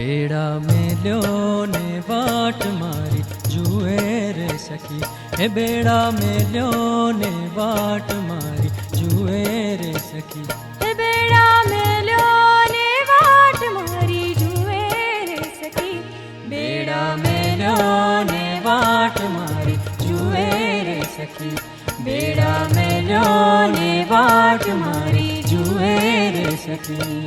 बेड़ा मेल्यो ने वाट मारी जुए रे सखी। हे बेड़ा मेल्यो ने वाट मारी जुए रे सखी। हे बेड़ा मेल्यो ने वाट मारी जुए रे सखी। बेड़ा मेल्यो ने वाट मारी जुए रे सखी। बेड़ा मेल्यो ने वाट मारी जुए रे सखी।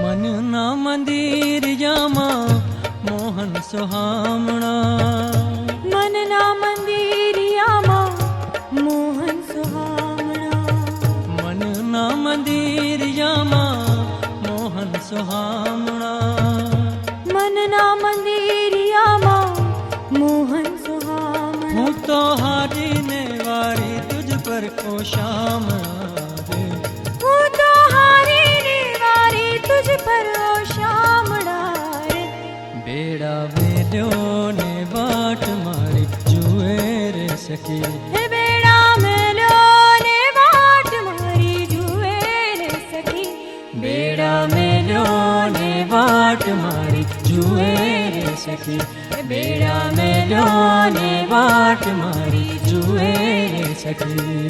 मन ना मंदिर यामा मोहन सुहामणा। मन ना मंदिर यामा मोहन सुहामणा। मन ना मंदिर यामा मोहन सुहामणा। मन ना मंदिर यामा मोहन सुहामणा। हूँ तो हारी ने वारी तुझ पर को शाम रे। हूँ तो हारी ने वारी तुझ पर ओ शामड़ा रे। बेड़ा मेल्यो ने वाट मारी जुए रे सखी। हे बेड़ा मेल्यो ने वाट मारी जुए रे सखी। बेड़ा मेल्यो ने वाट मारी जुए रे सखी। बेड़ा मेल्यो ने वाट मारी जुए रे सखी।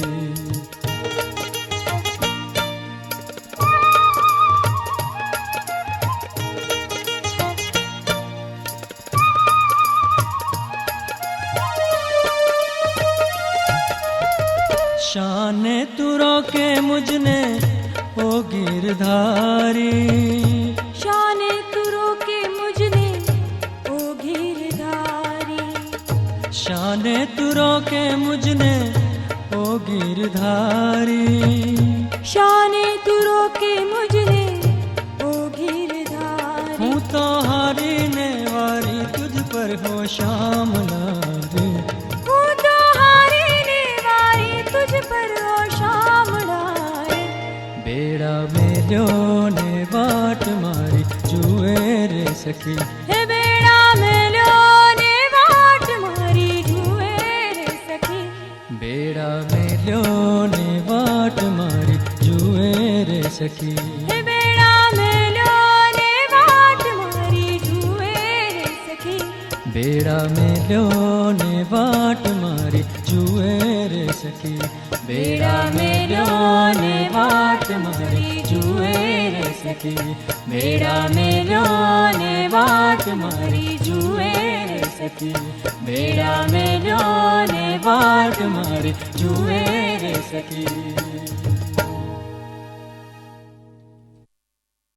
शान तुरो के मुझने ओ गिरधारी। शान तुरो के मुझने ओ गिरधारी। शान तुरो के मुझने ओ गिरधारी। शान तुरो के मुझने ओ गिरधारी। हूँ तो हारी ने वारी तुझ पर हो श्याम रे। हूँ तो हारी ने वारी तुझ पर ओ शामड़ा रे। बेड़ा मेल्यो ने वाट मारी जुए रे सखी। हे बेड़ा मेल्यो ने वाट मारी जुए रे सखी। बेड़ा मेल्यो ने वाट मारी जुए रे सखी। हे बेड़ा मेल्यो ने वाट मारी जुए रे सखी। बेड़ा मेल्यो ने वाट मारी जुए रे सखी। बेड़ा मेल्यो ने वाट मारी जुए रे सखी। बेड़ा मेल्यो ने वाट मारी जुए रे सखी। बेड़ा मेल्यो ने वाट मारी जुए रे सखी।